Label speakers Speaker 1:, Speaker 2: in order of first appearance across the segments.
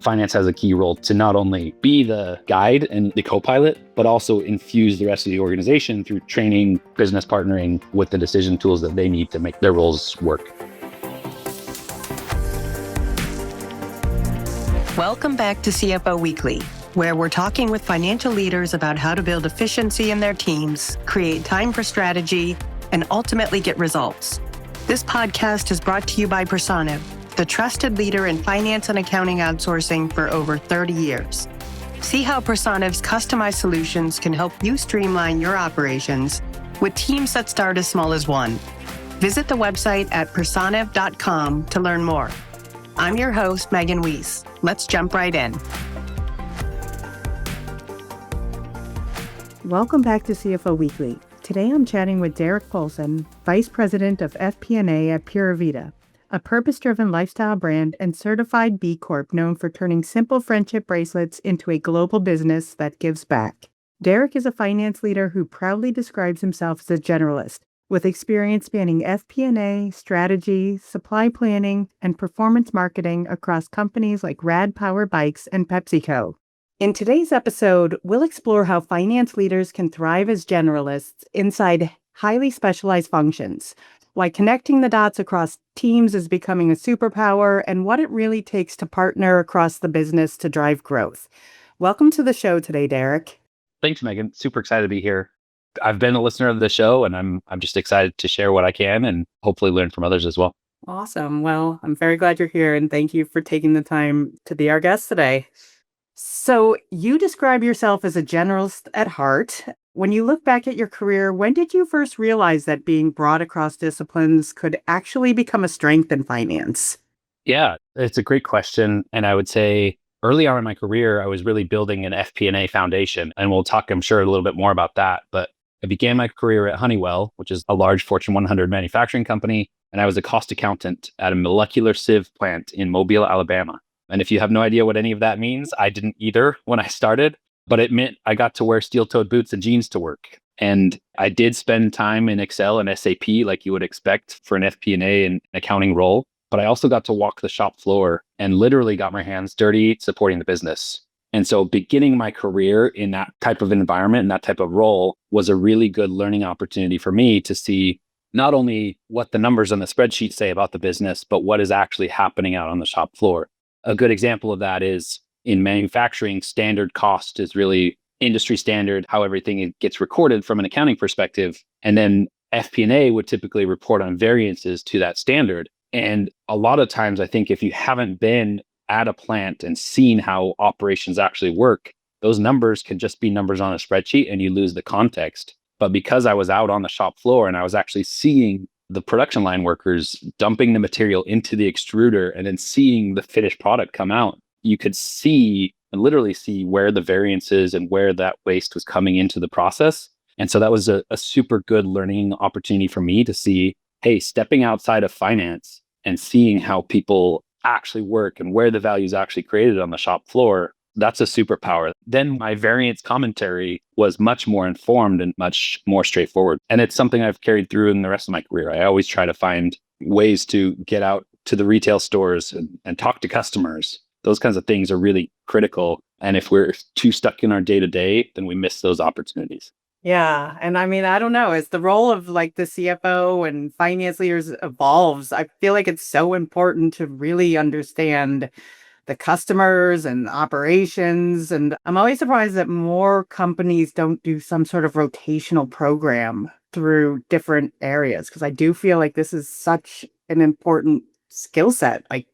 Speaker 1: finance has a key role to not only be the guide and the co-pilot, but also infuse the rest of the organization through training, business partnering with the decision tools that they need to make their roles work.
Speaker 2: Welcome back to CFO Weekly, where we're talking with financial leaders about how to build efficiency in their teams, create time for strategy, and ultimately get results. This podcast is brought to you by Personiv, the trusted leader in finance and accounting outsourcing for over 30 years. See how Personiv's customized solutions can help you streamline your operations with teams that start as small as one. Visit the website at personiv.com to learn more. I'm your host, Megan Weis. Let's jump right in.
Speaker 3: Welcome back to CFO Weekly. Today I'm chatting with Derek Paulson, Vice President of FP&A at Pura Vida, a purpose-driven lifestyle brand and certified B Corp known for turning simple friendship bracelets into a global business that gives back. Derek is a finance leader who proudly describes himself as a generalist, with experience spanning FP&A, strategy, supply planning, and performance marketing across companies like Rad Power Bikes and PepsiCo. In today's episode, we'll explore how finance leaders can thrive as generalists inside highly specialized functions, why connecting the dots across teams is becoming a superpower, and what it really takes to partner across the business to drive growth. Welcome to the show today, Derek.
Speaker 1: Thanks, Megan. Super excited to be here. I've been a listener of the show, and I'm just excited to share what I can and hopefully learn from others as well.
Speaker 3: Awesome. Well, I'm very glad you're here, and thank you for taking the time to be our guest today. So you describe yourself as a generalist at heart. When you look back at your career, when did you first realize that being broad across disciplines could actually become a strength in finance?
Speaker 1: Yeah, it's a great question. And I would say early on in my career, I was really building an FP&A foundation. And we'll talk, I'm sure, a little bit more about that. But I began my career at Honeywell, which is a large Fortune 100 manufacturing company. And I was a cost accountant at a molecular sieve plant in Mobile, Alabama. And if you have no idea what any of that means, I didn't either when I started, but it meant I got to wear steel-toed boots and jeans to work. And I did spend time in Excel and SAP like you would expect for an FP&A and accounting role, but I also got to walk the shop floor and literally got my hands dirty supporting the business. And so beginning my career in that type of environment and that type of role was a really good learning opportunity for me to see not only what the numbers on the spreadsheet say about the business, but what is actually happening out on the shop floor. A good example of that is in manufacturing, standard cost is really industry standard, how everything gets recorded from an accounting perspective. And then FP&A would typically report on variances to that standard. And a lot of times, I think if you haven't been at a plant and seen how operations actually work, those numbers can just be numbers on a spreadsheet and you lose the context. But because I was out on the shop floor and I was actually seeing the production line workers dumping the material into the extruder and then seeing the finished product come out, you could see and literally see where the variances and where that waste was coming into the process. And so that was a super good learning opportunity for me to see, hey, stepping outside of finance and seeing how people actually work and where the value is actually created on the shop floor, that's a superpower. Then my variance commentary was much more informed and much more straightforward. And it's something I've carried through in the rest of my career. I always try to find ways to get out to the retail stores and talk to customers. Those kinds of things are really critical. And if we're too stuck in our day-to-day, then we miss those opportunities.
Speaker 3: Yeah. And I mean, I don't know, as the role of like the CFO and finance leaders evolves, I feel like it's so important to really understand the customers and operations. And I'm always surprised that more companies don't do some sort of rotational program through different areas, because I do feel like this is such an important skill set, like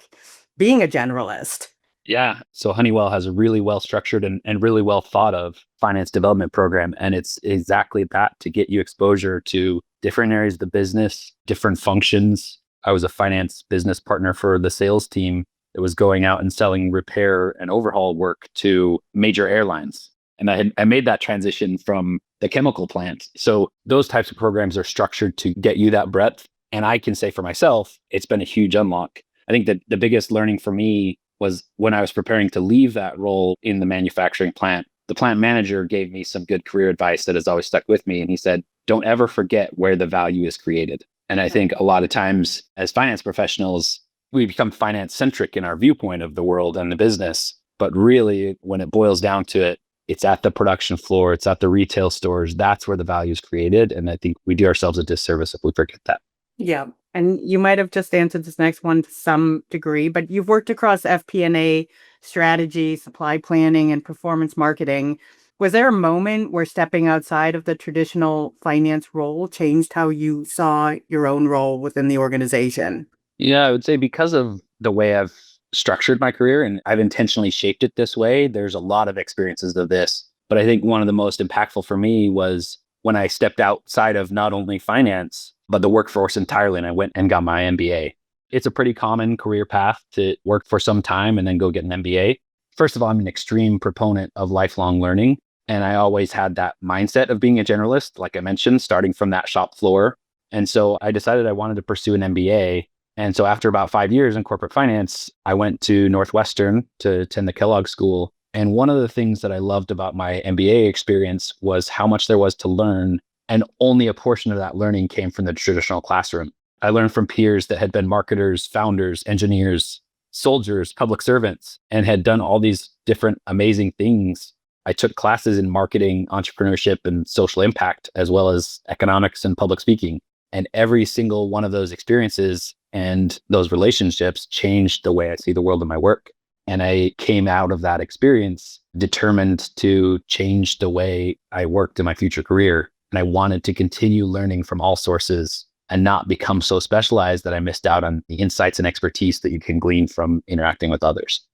Speaker 3: being a generalist.
Speaker 1: Yeah. So Honeywell has a really well structured and really well thought of finance development program. And it's exactly that, to get you exposure to different areas of the business, different functions. I was a finance business partner for the sales team that was going out and selling repair and overhaul work to major airlines. And I made that transition from the chemical plant. So those types of programs are structured to get you that breadth. And I can say for myself, it's been a huge unlock. I think that the biggest learning for me was when I was preparing to leave that role in the manufacturing plant. The plant manager gave me some good career advice that has always stuck with me. And he said, don't ever forget where the value is created. And I think a lot of times as finance professionals, we become finance centric in our viewpoint of the world and the business. But really, when it boils down to it, it's at the production floor, it's at the retail stores. That's where the value is created. And I think we do ourselves a disservice if we forget that.
Speaker 3: Yeah. And you might have just answered this next one to some degree, but you've worked across FP&A, strategy, supply planning, and performance marketing. Was there a moment where stepping outside of the traditional finance role changed how you saw your own role within the organization?
Speaker 1: Yeah, I would say because of the way I've structured my career and I've intentionally shaped it this way, there's a lot of experiences of this. But I think one of the most impactful for me was when I stepped outside of not only finance, but the workforce entirely, and I went and got my MBA. It's a pretty common career path to work for some time and then go get an MBA. First of all, I'm an extreme proponent of lifelong learning. And I always had that mindset of being a generalist, like I mentioned, starting from that shop floor. And so I decided I wanted to pursue an MBA. And so after about 5 years in corporate finance, I went to Northwestern to attend the Kellogg school. And one of the things that I loved about my MBA experience was how much there was to learn. And only a portion of that learning came from the traditional classroom. I learned from peers that had been marketers, founders, engineers, soldiers, public servants, and had done all these different amazing things. I took classes in marketing, entrepreneurship, and social impact, as well as economics and public speaking. And every single one of those experiences and those relationships changed the way I see the world and my work. And I came out of that experience determined to change the way I worked in my future career. And I wanted to continue learning from all sources and not become so specialized that I missed out on the insights and expertise that you can glean from interacting with others.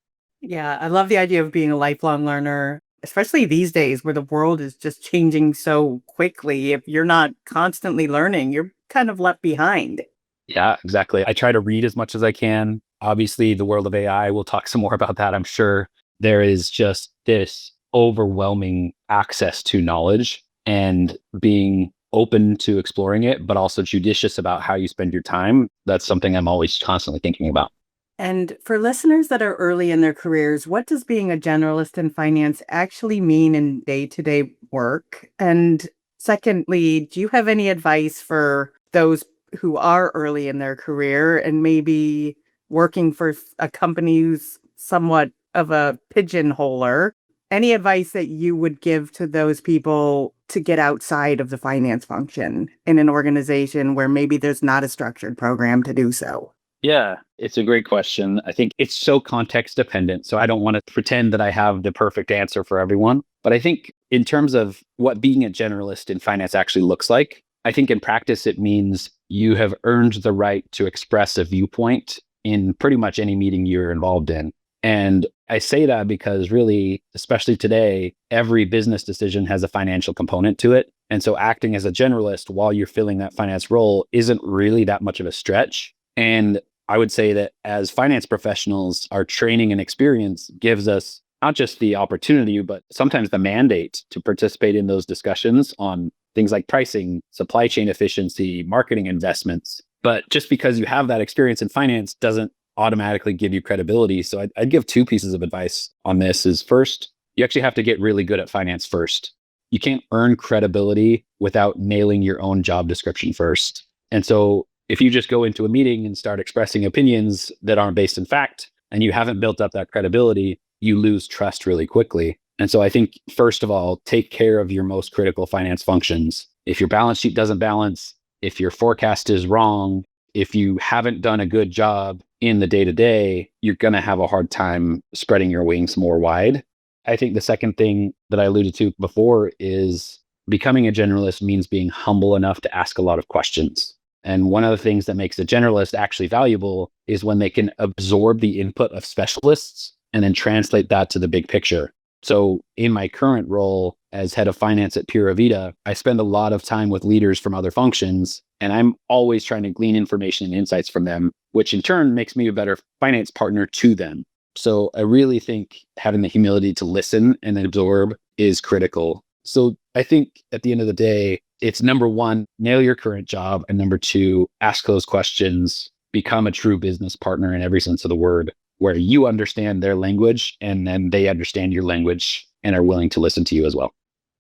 Speaker 3: Yeah, I love the idea of being a lifelong learner, especially these days where the world is just changing so quickly. If you're not constantly learning, you're kind of left behind.
Speaker 1: Yeah, exactly. I try to read as much as I can. Obviously, the world of AI, we'll talk some more about that, I'm sure. There is just this overwhelming access to knowledge, and being open to exploring it, but also judicious about how you spend your time. That's something I'm always constantly thinking about.
Speaker 3: And for listeners that are early in their careers, what does being a generalist in finance actually mean in day-to-day work? And secondly, do you have any advice for those who are early in their career and maybe working for a company who's somewhat of a pigeonholer? Any advice that you would give to those people to get outside of the finance function in an organization where maybe there's not a structured program to do so?
Speaker 1: Yeah, it's a great question. I think it's so context dependent. So I don't want to pretend that I have the perfect answer for everyone. But I think in terms of what being a generalist in finance actually looks like, I think in practice, it means you have earned the right to express a viewpoint in pretty much any meeting you're involved in. And I say that because really, especially today, every business decision has a financial component to it. And so acting as a generalist while you're filling that finance role isn't really that much of a stretch. And I would say that as finance professionals, our training and experience gives us not just the opportunity, but sometimes the mandate to participate in those discussions on things like pricing, supply chain efficiency, marketing investments. But just because you have that experience in finance doesn't automatically give you credibility. So I'd give two pieces of advice on this. Is first, you actually have to get really good at finance first. You can't earn credibility without nailing your own job description first. And so if you just go into a meeting and start expressing opinions that aren't based in fact, and you haven't built up that credibility, you lose trust really quickly. And so I think, first of all, take care of your most critical finance functions. If your balance sheet doesn't balance, if your forecast is wrong, if you haven't done a good job in the day-to-day, you're going to have a hard time spreading your wings more wide. I think the second thing that I alluded to before is becoming a generalist means being humble enough to ask a lot of questions. And one of the things that makes a generalist actually valuable is when they can absorb the input of specialists and then translate that to the big picture. So in my current role as head of finance at Pura Vida, I spend a lot of time with leaders from other functions, and I'm always trying to glean information and insights from them, which in turn makes me a better finance partner to them. So I really think having the humility to listen and absorb is critical. So I think at the end of the day, it's number one, nail your current job. And number two, ask those questions, become a true business partner in every sense of the word, where you understand their language and then they understand your language and are willing to listen to you as well.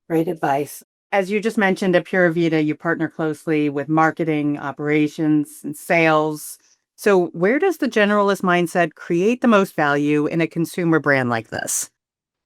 Speaker 3: Great advice. As you just mentioned, at Pura Vida, you partner closely with marketing, operations, and sales. So, where does the generalist mindset create the most value in a consumer brand like this?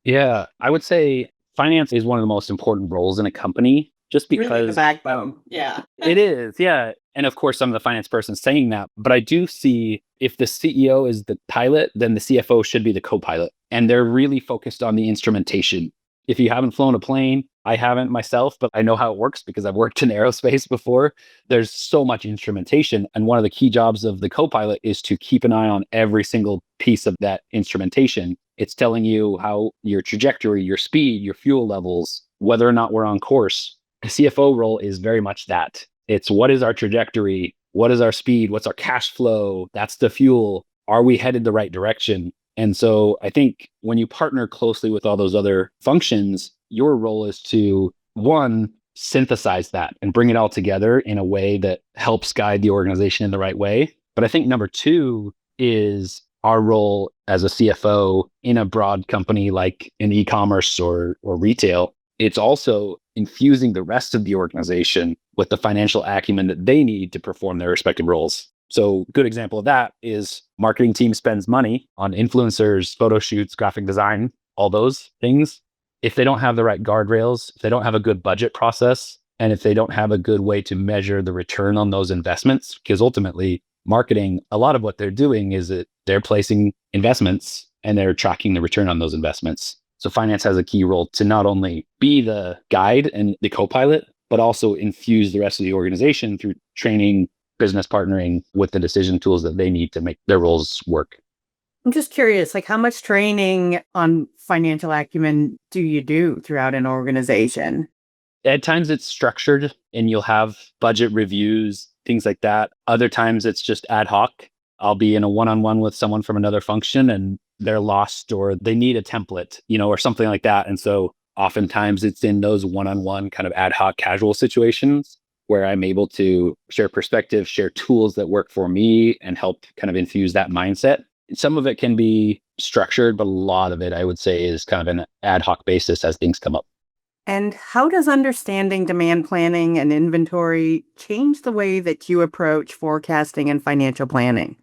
Speaker 1: Yeah, I would say finance is one of the most important roles in a company just
Speaker 2: Really the
Speaker 1: because
Speaker 2: backbone. Yeah.
Speaker 1: it is. Yeah. And of course, I'm the finance person saying that, but I do see if the CEO is the pilot, then the CFO should be the co pilot. And they're really focused on the instrumentation. If you haven't flown a plane, I haven't myself, but I know how it works because I've worked in aerospace before. There's so much instrumentation. And one of the key jobs of the co pilot is to keep an eye on every single piece of that instrumentation. It's telling you how your trajectory, your speed, your fuel levels, whether or not we're on course. The CFO role is very much that. It's what is our trajectory? What is our speed? What's our cash flow? That's the fuel. Are we headed the right direction? And so I think when you partner closely with all those other functions, your role is to, one, synthesize that and bring it all together in a way that helps guide the organization in the right way. But I think number two is our role as a CFO in a broad company like in e-commerce or retail. It's also infusing the rest of the organization with the financial acumen that they need to perform their respective roles. So good example of that is marketing team spends money on influencers, photo shoots, graphic design, all those things. If they don't have the right guardrails, if they don't have a good budget process, and if they don't have a good way to measure the return on those investments, because ultimately marketing, a lot of what they're doing is that they're placing investments and they're tracking the return on those investments. So finance has a key role to not only be the guide and the co-pilot, but also infuse the rest of the organization through training, business partnering with the decision tools that they need to make their roles work.
Speaker 3: I'm just curious, like how much training on financial acumen do you do throughout an organization?
Speaker 1: At times it's structured and you'll have budget reviews, things like that. Other times it's just ad hoc. I'll be in a one-on-one with someone from another function and they're lost or they need a template, or something like that. And so oftentimes it's in those one-on-one kind of ad hoc casual situations where I'm able to share perspective, share tools that work for me and help kind of infuse that mindset. Some of it can be structured, but a lot of it I would say is kind of an ad hoc basis as things come up.
Speaker 3: And how does understanding demand planning and inventory change the way that you approach forecasting and financial planning?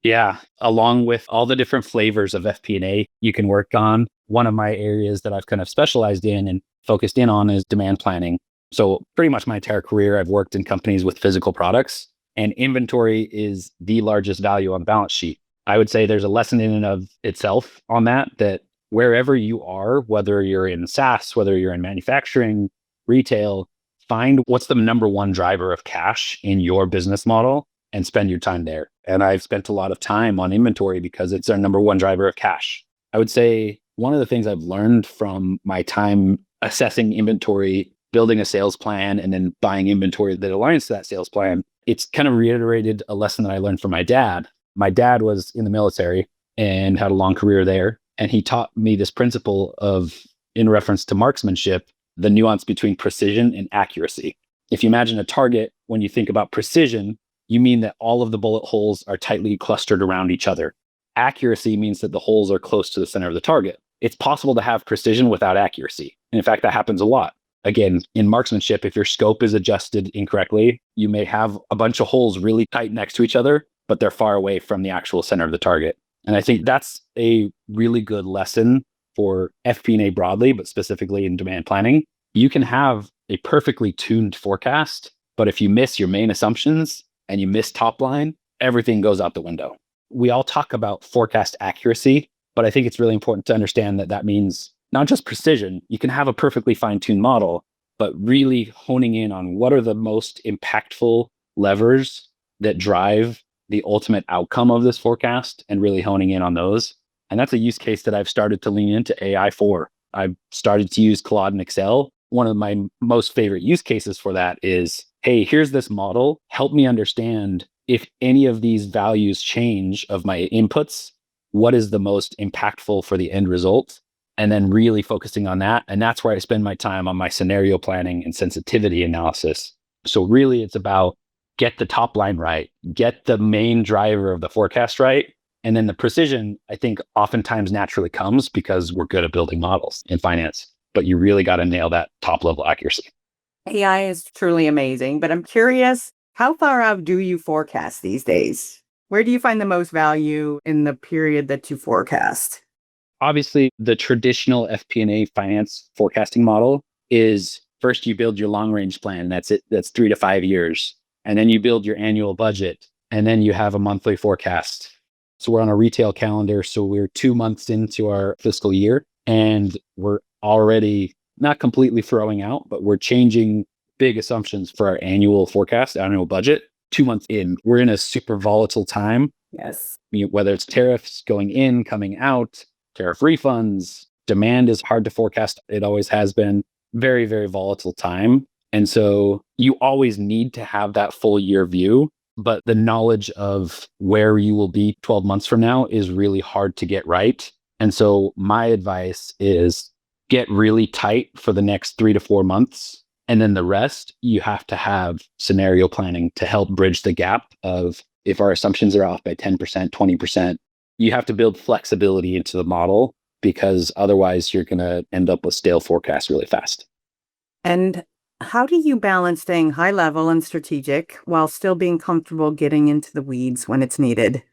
Speaker 1: Yeah, along with all the different flavors of FP&A you can work on. One of my areas that I've kind of specialized in and focused in on is demand planning. So pretty much my entire career, I've worked in companies with physical products, and inventory is the largest value on the balance sheet. I would say there's a lesson in and of itself on that wherever you are, whether you're in SaaS, whether you're in manufacturing, retail, find what's the number one driver of cash in your business model and spend your time there. And I've spent a lot of time on inventory because it's our number one driver of cash. I would say one of the things I've learned from my time assessing inventory, building a sales plan, and then buying inventory that aligns to that sales plan, it's kind of reiterated a lesson that I learned from my dad. My dad was in the military and had a long career there. And he taught me this principle of, in reference to marksmanship, the nuance between precision and accuracy. If you imagine a target, when you think about precision, you mean that all of the bullet holes are tightly clustered around each other. Accuracy means that the holes are close to the center of the target. It's possible to have precision without accuracy. And in fact, that happens a lot. Again, in marksmanship, if your scope is adjusted incorrectly, you may have a bunch of holes really tight next to each other, but they're far away from the actual center of the target. And I think that's a really good lesson for FP&A broadly, but specifically in demand planning. You can have a perfectly tuned forecast, but if you miss your main assumptions and you miss top line, everything goes out the window. We all talk about forecast accuracy, but I think it's really important to understand that means not just precision. You can have a perfectly fine-tuned model, but really honing in on what are the most impactful levers that drive the ultimate outcome of this forecast and really honing in on those. And that's a use case that I've started to lean into AI for. I've started to use Claude and Excel. One of my most favorite use cases for that is, hey, here's this model. Help me understand if any of these values change of my inputs, what is the most impactful for the end result? And then really focusing on that. And that's where I spend my time on my scenario planning and sensitivity analysis. So really it's about get the top line right, get the main driver of the forecast right. And then the precision, I think oftentimes naturally comes because we're good at building models in finance, but you really got to nail that top level accuracy.
Speaker 3: AI is truly amazing, but I'm curious, how far out do you forecast these days? Where do you find the most value in the period that you forecast?
Speaker 1: Obviously, the traditional FP&A finance forecasting model is first you build your long range plan. That's it. That's 3 to 5 years. And then you build your annual budget. And then you have a monthly forecast. So we're on a retail calendar. So we're 2 months into our fiscal year and we're already not completely throwing out, but we're changing big assumptions for our annual forecast, annual budget 2 months in. We're in a super volatile time.
Speaker 3: Yes.
Speaker 1: Whether it's tariffs going in, coming out, tariff refunds, demand is hard to forecast. It always has been very, very volatile time. And so you always need to have that full year view, but the knowledge of where you will be 12 months from now is really hard to get right. And so my advice is get really tight for the next 3 to 4 months. And then the rest, you have to have scenario planning to help bridge the gap of if our assumptions are off by 10%, 20%, you have to build flexibility into the model because otherwise you're going to end up with stale forecasts really fast.
Speaker 3: And how do you balance staying high level and strategic while still being comfortable getting into the weeds when it's needed?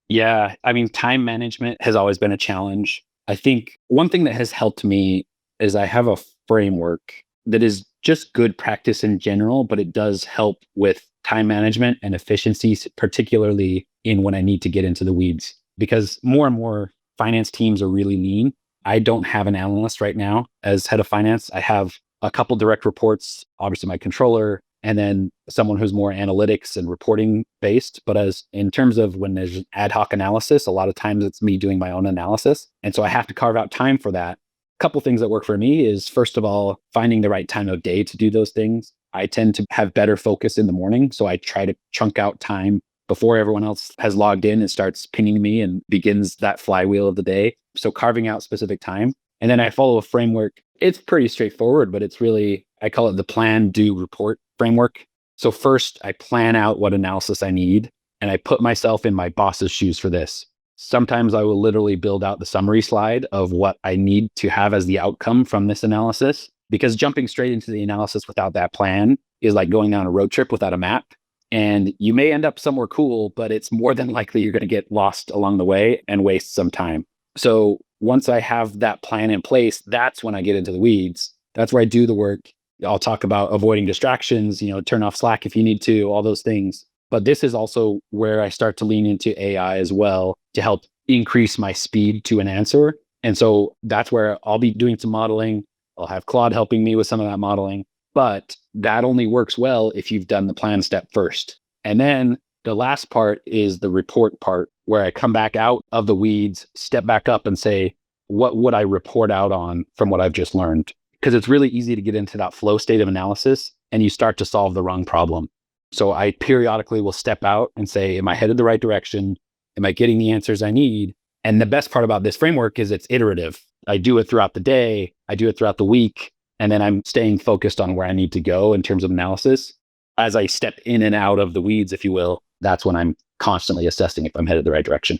Speaker 1: Yeah, I mean, time management has always been a challenge. I think one thing that has helped me is I have a framework that is just good practice in general, but it does help with time management and efficiencies, particularly in when I need to get into the weeds. Because more and more finance teams are really lean. I don't have an analyst right now as head of finance. I have a couple direct reports, obviously my controller, and then someone who's more analytics and reporting based. But as in terms of when there's ad hoc analysis, a lot of times it's me doing my own analysis. And so I have to carve out time for that. A couple things that work for me is, first of all, finding the right time of day to do those things. I tend to have better focus in the morning. So I try to chunk out time before everyone else has logged in and starts pinging me and begins that flywheel of the day. So carving out specific time. And then I follow a framework. It's pretty straightforward, but it's really, I call it the plan, do, report framework. So first, I plan out what analysis I need, and I put myself in my boss's shoes for this. Sometimes I will literally build out the summary slide of what I need to have as the outcome from this analysis, because jumping straight into the analysis without that plan is like going on a road trip without a map. And you may end up somewhere cool, but it's more than likely you're going to get lost along the way and waste some time. So once I have that plan in place, that's when I get into the weeds. That's where I do the work. I'll talk about avoiding distractions, turn off Slack if you need to, all those things. But this is also where I start to lean into AI as well to help increase my speed to an answer. And so that's where I'll be doing some modeling. I'll have Claude helping me with some of that modeling. But that only works well if you've done the plan step first. And then the last part is the report part, where I come back out of the weeds, step back up and say, what would I report out on from what I've just learned? Because it's really easy to get into that flow state of analysis and you start to solve the wrong problem. So I periodically will step out and say, am I headed the right direction? Am I getting the answers I need? And the best part about this framework is it's iterative. I do it throughout the day. I do it throughout the week. And then I'm staying focused on where I need to go in terms of analysis. As I step in and out of the weeds, if you will, that's when I'm constantly assessing if I'm headed the right direction.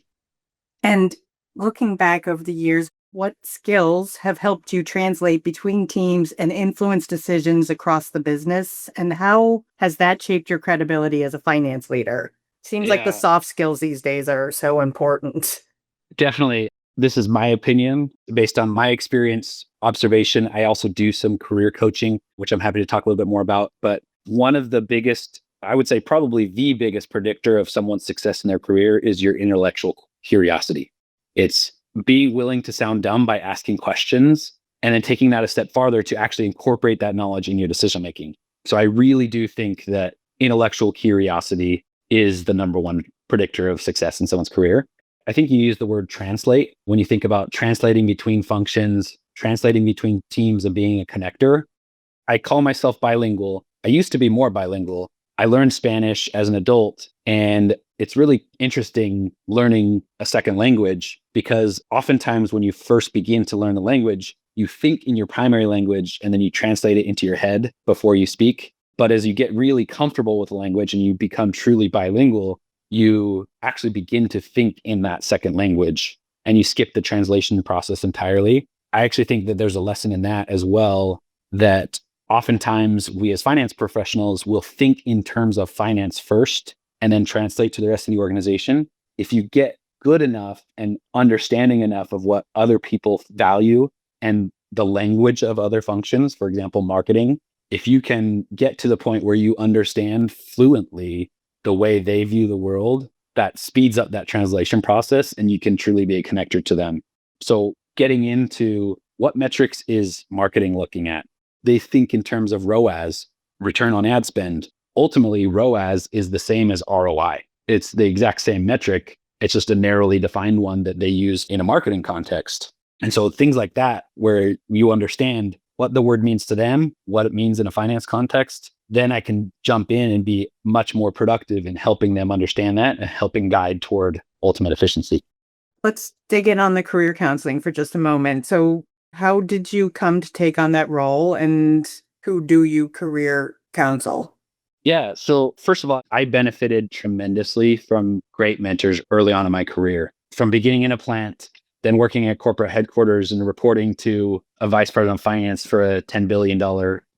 Speaker 3: And looking back over the years, what skills have helped you translate between teams and influence decisions across the business? And how has that shaped your credibility as a finance leader? Seems like the soft skills these days are so important.
Speaker 1: Definitely. This is my opinion based on my experience, observation. I also do some career coaching, which I'm happy to talk a little bit more about. But one of the biggest, I would say probably the biggest predictor of someone's success in their career is your intellectual curiosity. It's being willing to sound dumb by asking questions and then taking that a step farther to actually incorporate that knowledge in your decision making. So I really do think that intellectual curiosity is the number one predictor of success in someone's career. I think you use the word translate when you think about translating between functions, translating between teams and being a connector. I call myself bilingual. I used to be more bilingual. I learned Spanish as an adult, and it's really interesting learning a second language because oftentimes when you first begin to learn the language, you think in your primary language and then you translate it into your head before you speak. But as you get really comfortable with the language and you become truly bilingual, you actually begin to think in that second language and you skip the translation process entirely. I actually think that there's a lesson in that as well, that oftentimes we as finance professionals will think in terms of finance first and then translate to the rest of the organization. If you get good enough and understanding enough of what other people value and the language of other functions, for example, marketing, if you can get to the point where you understand fluently the way they view the world, that speeds up that translation process and you can truly be a connector to them. So getting into what metrics is marketing looking at? They think in terms of ROAS, return on ad spend. Ultimately, ROAS is the same as ROI. It's the exact same metric. It's just a narrowly defined one that they use in a marketing context. And so things like that, where you understand what the word means to them, what it means in a finance context, then I can jump in and be much more productive in helping them understand that and helping guide toward ultimate efficiency.
Speaker 3: Let's dig in on the career counseling for just a moment. So how did you come to take on that role, and who do you career counsel?
Speaker 1: Yeah. So first of all, I benefited tremendously from great mentors early on in my career, from beginning in a plant, then working at corporate headquarters and reporting to a vice president of finance for a $10 billion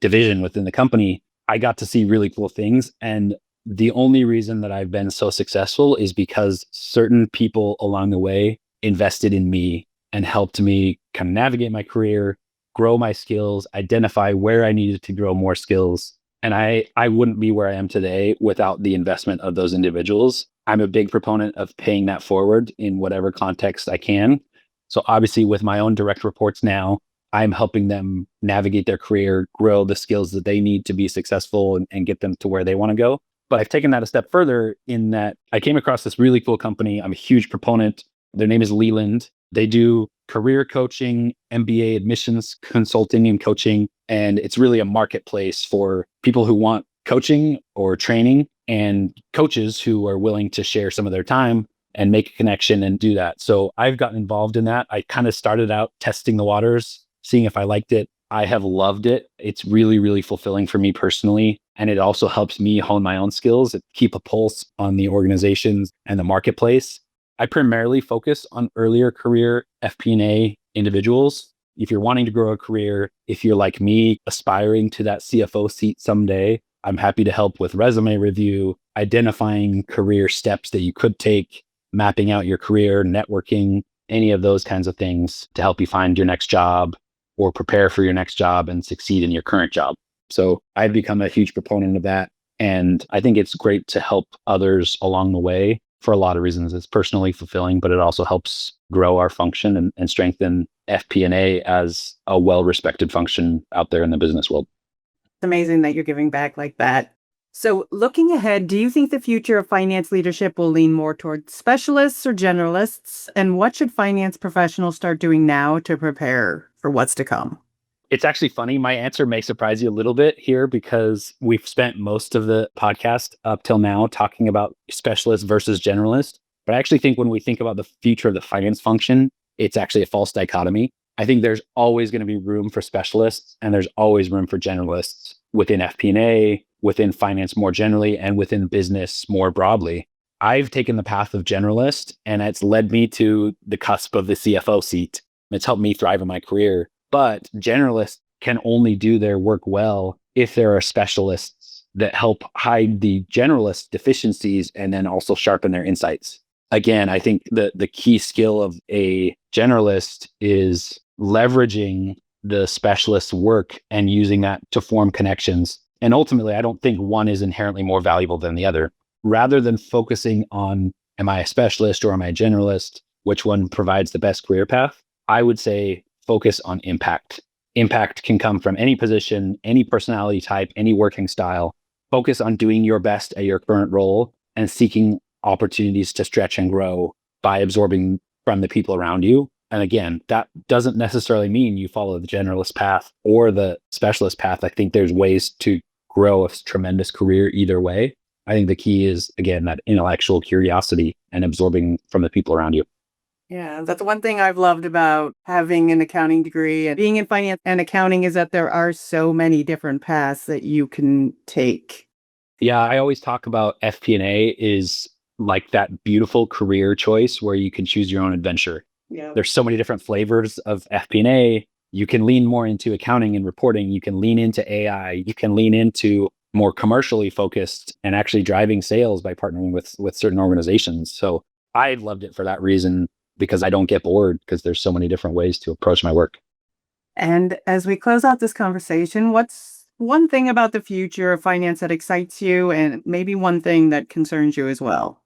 Speaker 1: division within the company. I got to see really cool things. And the only reason that I've been so successful is because certain people along the way invested in me and helped me kind of navigate my career, grow my skills, identify where I needed to grow more skills. And I wouldn't be where I am today without the investment of those individuals. I'm a big proponent of paying that forward in whatever context I can. So obviously with my own direct reports now, I'm helping them navigate their career, grow the skills that they need to be successful and get them to where they want to go. But I've taken that a step further in that I came across this really cool company. I'm a huge proponent. Their name is Leland. They do career coaching, MBA admissions, consulting and coaching. And it's really a marketplace for people who want coaching or training and coaches who are willing to share some of their time and make a connection and do that. So I've gotten involved in that. I kind of started out testing the waters, seeing if I liked it. I have loved it. It's really, really fulfilling for me personally. And it also helps me hone my own skills, keep a pulse on the organizations and the marketplace. I primarily focus on earlier career FP&A individuals. If you're wanting to grow a career, if you're like me, aspiring to that CFO seat someday, I'm happy to help with resume review, identifying career steps that you could take, mapping out your career, networking, any of those kinds of things to help you find your next job or prepare for your next job and succeed in your current job. So I've become a huge proponent of that. And I think it's great to help others along the way for a lot of reasons. It's personally fulfilling, but it also helps grow our function and strengthen FP&A as a well-respected function out there in the business world.
Speaker 3: It's amazing that you're giving back like that. So looking ahead, do you think the future of finance leadership will lean more towards specialists or generalists? And what should finance professionals start doing now to prepare for what's to come?
Speaker 1: It's actually funny. My answer may surprise you a little bit here because we've spent most of the podcast up till now talking about specialist versus generalist. But I actually think when we think about the future of the finance function, it's actually a false dichotomy. I think there's always going to be room for specialists and there's always room for generalists within FP&A, within finance more generally, and within business more broadly. I've taken the path of generalist and it's led me to the cusp of the CFO seat. It's helped me thrive in my career. But generalists can only do their work well if there are specialists that help hide the generalist deficiencies and then also sharpen their insights. Again, I think the key skill of a generalist is leveraging the specialist's work and using that to form connections. And ultimately, I don't think one is inherently more valuable than the other. Rather than focusing on, am I a specialist or am I a generalist? Which one provides the best career path? I would say focus on impact. Impact can come from any position, any personality type, any working style. Focus on doing your best at your current role and seeking opportunities to stretch and grow by absorbing from the people around you. And again, that doesn't necessarily mean you follow the generalist path or the specialist path. I think there's ways to grow a tremendous career either way. I think the key is, again, that intellectual curiosity and absorbing from the people around you.
Speaker 3: Yeah, that's one thing I've loved about having an accounting degree and being in finance and accounting is that there are so many different paths that you can take.
Speaker 1: Yeah, I always talk about FP&A is like that beautiful career choice where you can choose your own adventure.
Speaker 3: Yeah.
Speaker 1: There's so many different flavors of FP&A. You can lean more into accounting and reporting. You can lean into AI. You can lean into more commercially focused and actually driving sales by partnering with certain organizations. So I loved it for that reason, because I don't get bored, because there's so many different ways to approach my work.
Speaker 3: And as we close out this conversation, what's one thing about the future of finance that excites you, and maybe one thing that concerns you as well?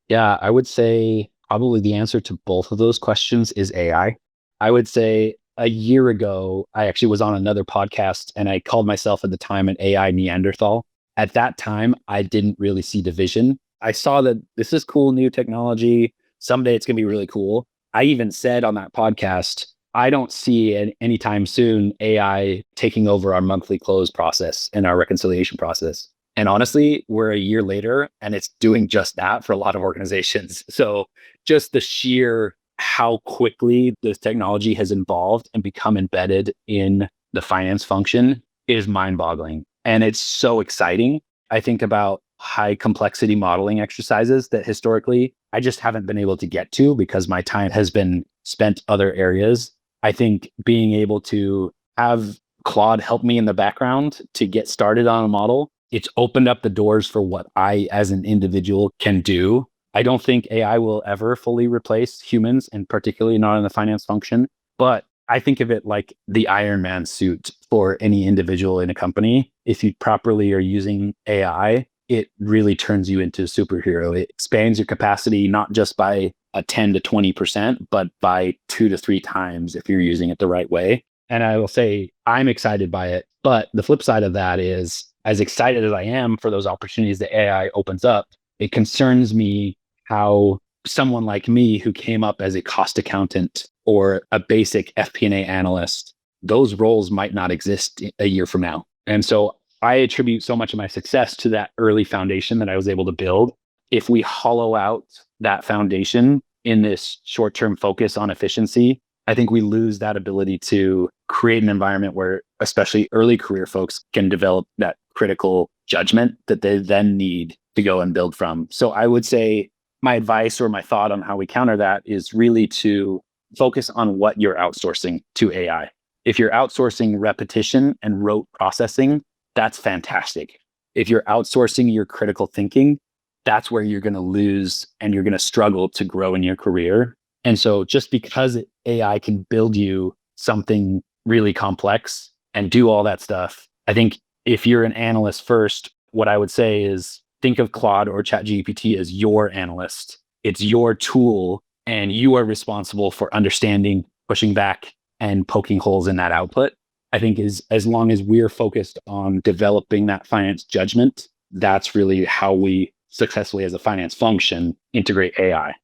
Speaker 1: Yeah, I would say probably the answer to both of those questions is AI. I would say a year ago, I actually was on another podcast and I called myself at the time an AI Neanderthal. At that time, I didn't really see the vision. I saw that this is cool new technology. Someday it's going to be really cool. I even said on that podcast, I don't see anytime soon AI taking over our monthly close process and our reconciliation process. And honestly, we're a year later and it's doing just that for a lot of organizations. So just the sheer how quickly this technology has evolved and become embedded in the finance function is mind-boggling. And it's so exciting. I think about high complexity modeling exercises that historically I just haven't been able to get to because my time has been spent other areas. I think being able to have Claude help me in the background to get started on a model, it's opened up the doors for what I as an individual can do. I don't think AI will ever fully replace humans, and particularly not in the finance function. But I think of it like the Iron Man suit for any individual in a company. If you properly are using AI, it really turns you into a superhero. It expands your capacity, not just by a 10 to 20%, but by 2 to 3 times if you're using it the right way. And I will say I'm excited by it. But the flip side of that is, as excited as I am for those opportunities that AI opens up, it concerns me how someone like me who came up as a cost accountant or a basic FP&A analyst, those roles might not exist a year from now. And so I attribute so much of my success to that early foundation that I was able to build. If we hollow out that foundation in this short-term focus on efficiency, I think we lose that ability to create an environment where especially early career folks can develop that critical judgment that they then need to go and build from. So I would say my advice or my thought on how we counter that is really to focus on what you're outsourcing to AI. If you're outsourcing repetition and rote processing, that's fantastic. If you're outsourcing your critical thinking, that's where you're going to lose and you're going to struggle to grow in your career. And so just because AI can build you something really complex and do all that stuff, I think if you're an analyst first, what I would say is think of Claude or ChatGPT as your analyst. It's your tool and you are responsible for understanding, pushing back, and poking holes in that output. I think as long as we're focused on developing that finance judgment, that's really how we successfully as a finance function integrate AI.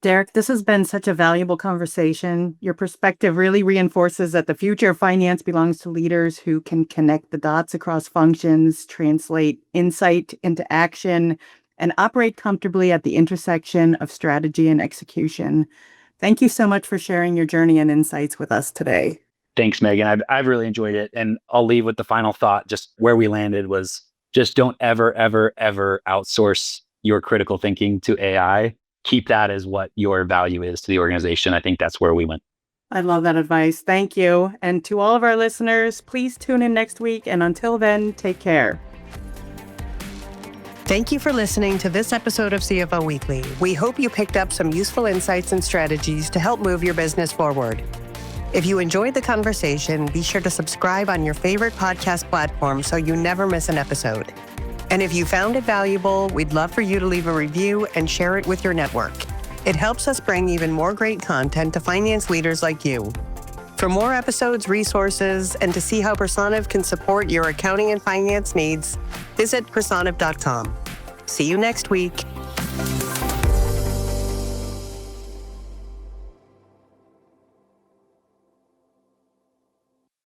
Speaker 3: Derek, this has been such a valuable conversation. Your perspective really reinforces that the future of finance belongs to leaders who can connect the dots across functions, translate insight into action, and operate comfortably at the intersection of strategy and execution. Thank you so much for sharing your journey and insights with us today.
Speaker 1: Thanks, Megan. I've really enjoyed it. And I'll leave with the final thought. Just where we landed was just don't ever, ever, ever outsource your critical thinking to AI. Keep that as what your value is to the organization. I think that's where we went.
Speaker 3: I love that advice. Thank you. And to all of our listeners, please tune in next week. And until then, take care.
Speaker 2: Thank you for listening to this episode of CFO Weekly. We hope you picked up some useful insights and strategies to help move your business forward. If you enjoyed the conversation, be sure to subscribe on your favorite podcast platform so you never miss an episode. And if you found it valuable, we'd love for you to leave a review and share it with your network. It helps us bring even more great content to finance leaders like you. For more episodes, resources, and to see how Personiv can support your accounting and finance needs, visit personiv.com. See you next week.